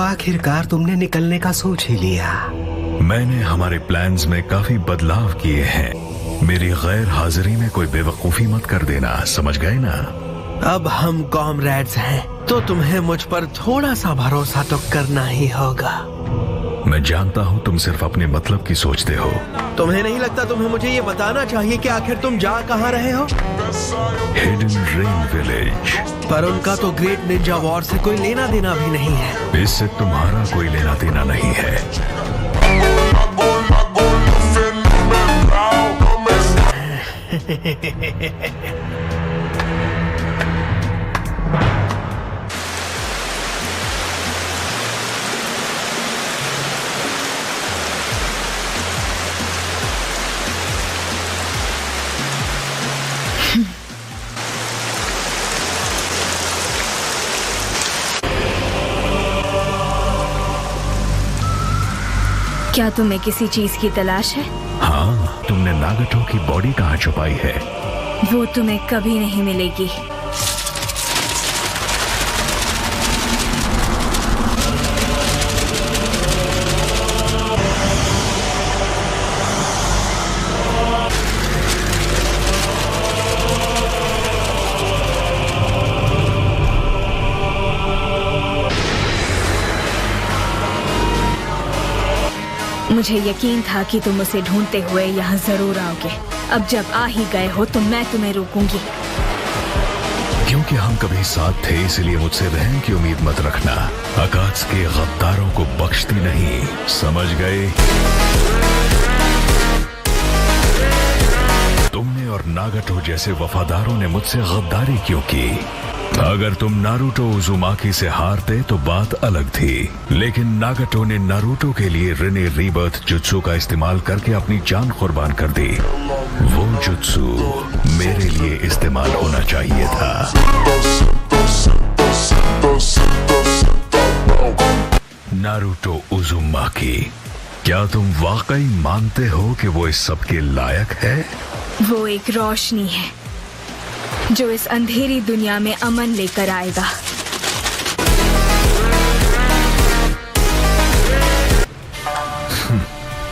आखिरकार तुमने निकलने का सोच ही लिया। मैंने हमारे प्लान्स में काफी बदलाव किए हैं। मेरी गैर हाजिरी में कोई बेवकूफी मत कर देना, समझ गए ना? अब हम कॉमरेड्स हैं, तो तुम्हें मुझ पर थोड़ा सा भरोसा तो करना ही होगा। मैं जानता हूँ तुम सिर्फ अपने मतलब की सोचते हो। तुम्हें नहीं लगता तुम्हें मुझे ये बताना चाहिए कि आखिर तुम जा कहाँ रहे हो? Hidden rain village. पर उनका तो ग्रेट निंजा वॉर से कोई लेना देना भी नहीं है। इससे तुम्हारा कोई लेना देना नहीं है। क्या तुम्हें किसी चीज की तलाश है? हाँ, तुमने नागटो की बॉडी कहाँ छुपाई है? वो तुम्हें कभी नहीं मिलेगी। मुझे यकीन था कि तुम उसे ढूंढते हुए यहाँ जरूर आओगे। अब जब आ ही गए हो तो मैं तुम्हें रोकूंगी। क्योंकि हम कभी साथ थे, इसलिए मुझसे रहम की उम्मीद मत रखना। अकात्सुकी गद्दारों को बख्शती नहीं, समझ गए? तुमने और नागटो जैसे वफादारों ने मुझसे गद्दारी क्यों की? अगर तुम नारुतो उजुमाकी से हारते तो बात अलग थी, लेकिन नागटो ने नारुतो के लिए रिने रीबर्थ जुत्सु का इस्तेमाल करके अपनी जान कुर्बान कर दी। वो जुत्सु मेरे लिए इस्तेमाल होना चाहिए था। नारुतो उजुमाकी, क्या तुम वाकई मानते हो कि वो इस सब के लायक है? वो एक रोशनी है जो इस अंधेरी दुनिया में अमन लेकर आएगा।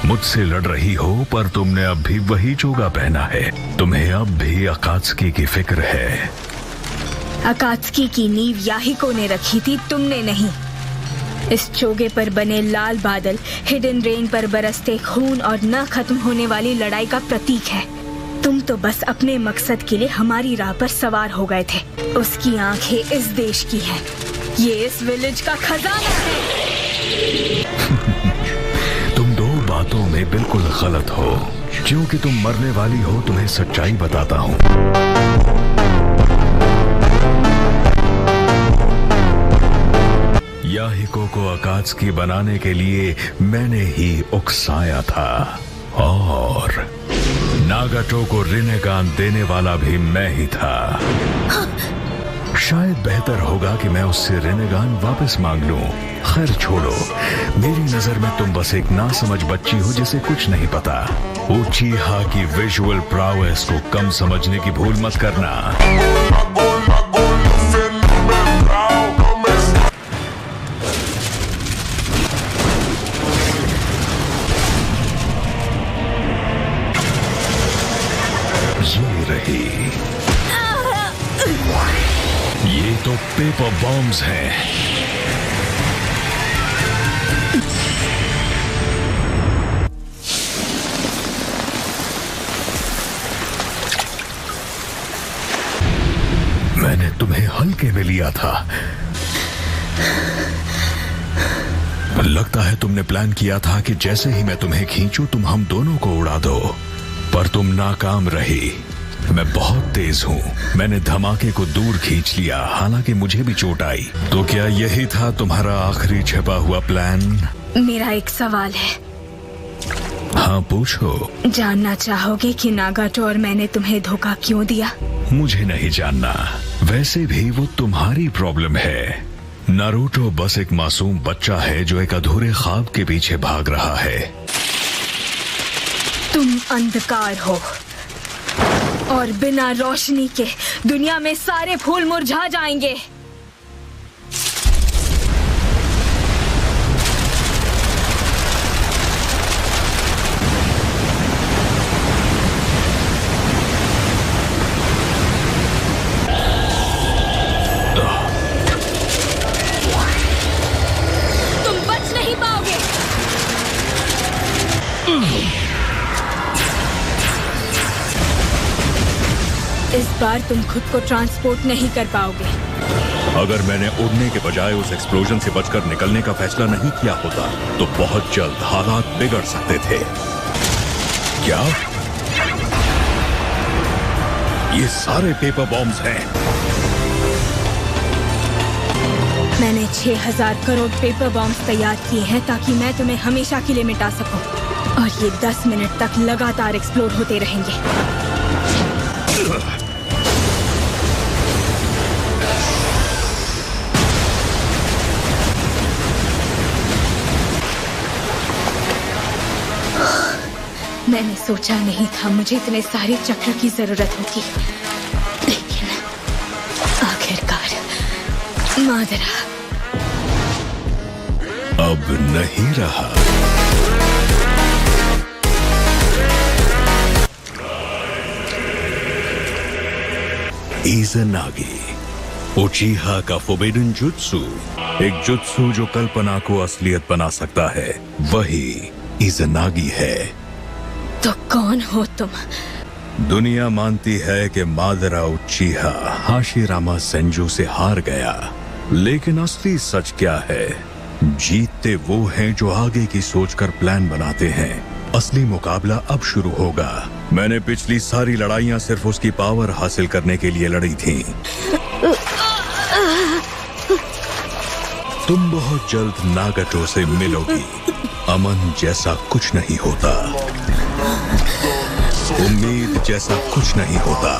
मुझसे लड़ रही हो, पर तुमने अब भी वही चोगा पहना है। तुम्हें अब भी अकात्सुकी की फिक्र है। अकात्सुकी की नींव याहिको ने रखी थी, तुमने नहीं। इस चोगे पर बने लाल बादल हिडन रेन पर बरसते खून और न खत्म होने वाली लड़ाई का प्रतीक है। तुम तो बस अपने मकसद के लिए हमारी राह पर सवार हो गए थे। उसकी आंखें इस देश की हैं। ये इस विलेज का खजाना है। तुम दो बातों में बिल्कुल गलत हो। क्योंकि तुम मरने वाली हो, तुम्हें सच्चाई बताता हूँ। याहिको को अकात्सुकी बनाने के लिए मैंने ही उकसाया था, और नागटो को रिनेगान देने वाला भी मैं ही था। शायद बेहतर होगा कि मैं उससे रिनेगान वापस मांग लूं। खैर छोड़ो, मेरी नजर में तुम बस एक नासमझ बच्ची हो जिसे कुछ नहीं पता। उचिहा की विजुअल प्रावेस को कम समझने की भूल मत करना। ये तो पेपर बॉम्ब्स हैं। मैंने तुम्हें हल्के में लिया था। लगता है तुमने प्लान किया था कि जैसे ही मैं तुम्हें खींचूं तुम हम दोनों को उड़ा दो, पर तुम नाकाम रही। मैं बहुत तेज हूँ। मैंने धमाके को दूर खींच लिया, हालांकि मुझे भी चोट आई। तो क्या यही था तुम्हारा आखिरी छिपा हुआ प्लान? मेरा एक सवाल है। हाँ पूछो। जानना चाहोगे कि नागाटो और मैंने तुम्हें धोखा क्यों दिया? मुझे नहीं जानना। वैसे भी वो तुम्हारी प्रॉब्लम है। नारुतो बस एक मासूम बच्चा है जो एक अधूरे ख्वाब के पीछे भाग रहा है। तुम अंधकार हो और बिना रोशनी के दुनिया में सारे फूल मुरझा जाएंगे। बार तुम खुद को ट्रांसपोर्ट नहीं कर पाओगे। अगर मैंने उड़ने के बजाय उस एक्सप्लोजन से बचकर निकलने का फैसला नहीं किया होता तो बहुत जल्द हालात बिगड़ सकते थे। क्या ये सारे पेपर बॉम्ब्स हैं? मैंने 6000 करोड़ पेपर बॉम्ब्स तैयार किए हैं ताकि मैं तुम्हें हमेशा के लिए मिटा सकूं, और ये 10 मिनट तक लगातार एक्सप्लोड होते रहेंगे। मैंने सोचा नहीं था मुझे इतने सारे चक्र की जरूरत होगी, लेकिन आखिरकार मादरा अब नहीं रहा। इज़नागी, उचिहा का फोर्बिडन जुत्सु, एक जुत्सु जो कल्पना को असलियत बना सकता है, वही इज़नागी है। तो कौन हो तुम? दुनिया मानती है कि मादरा उचिहा हाशिरामा सेंजू से हार गया, लेकिन असली सच क्या है? जीतते वो हैं जो आगे की सोचकर प्लान बनाते हैं। असली मुकाबला अब शुरू होगा। मैंने पिछली सारी लड़ाइयां सिर्फ उसकी पावर हासिल करने के लिए लड़ी थी। तुम बहुत जल्द नागाटो से मिलोगी। अमन जैसा कुछ नहीं होता, उम्मीद जैसा कुछ नहीं होता।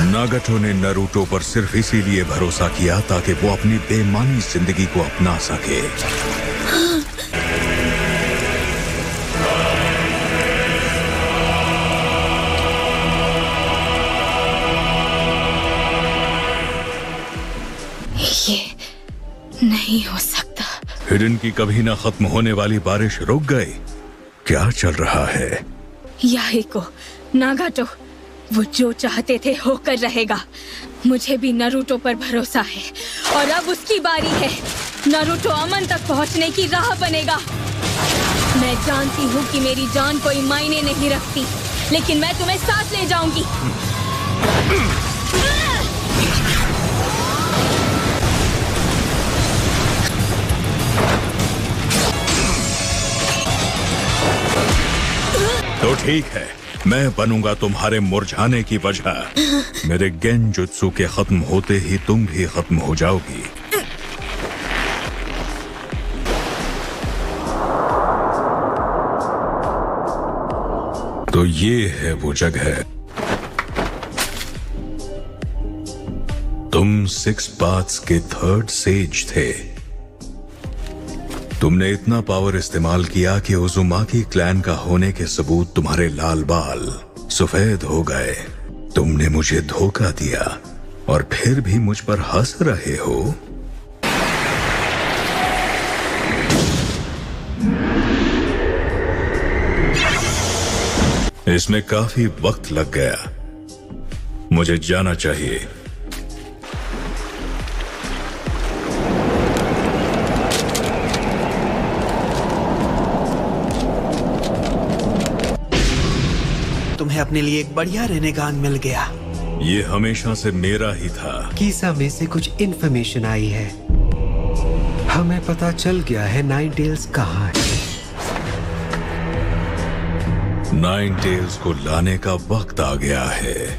नागाटो ने नारुतो पर सिर्फ इसीलिए भरोसा किया ताकि वो अपनी बेमानी जिंदगी को अपना सके। ये नहीं हो सकता। हिडन की कभी ना खत्म होने वाली बारिश रुक गई। क्या चल रहा है? याहिको, नागाटो, वो जो चाहते थे होकर रहेगा। मुझे भी नारुतो पर भरोसा है, और अब उसकी बारी है। नारुतो अमन तक पहुंचने की राह बनेगा। मैं जानती हूँ कि मेरी जान कोई मायने नहीं रखती, लेकिन मैं तुम्हें साथ ले जाऊंगी। तो ठीक है, मैं बनूंगा तुम्हारे मुरझाने की वजह। मेरे गेंजुत्सु के खत्म होते ही तुम भी खत्म हो जाओगी। तो ये है वो जगह। तुम 6 पाथ्स के 3rd सेज थे। तुमने इतना पावर इस्तेमाल किया कि उजुमाकी क्लैन का होने के सबूत तुम्हारे लाल बाल सफेद हो गए। तुमने मुझे धोखा दिया और फिर भी मुझ पर हंस रहे हो। इसमें काफी वक्त लग गया। मुझे जाना चाहिए। तुम्हें अपने लिए एक बढ़िया रेनेगान मिल गया। ये हमेशा से मेरा ही था। कीसा में से कुछ इन्फॉर्मेशन आई है। हमें पता चल गया है नाइन टेल्स कहाँ है। नाइन टेल्स को लाने का वक्त आ गया है।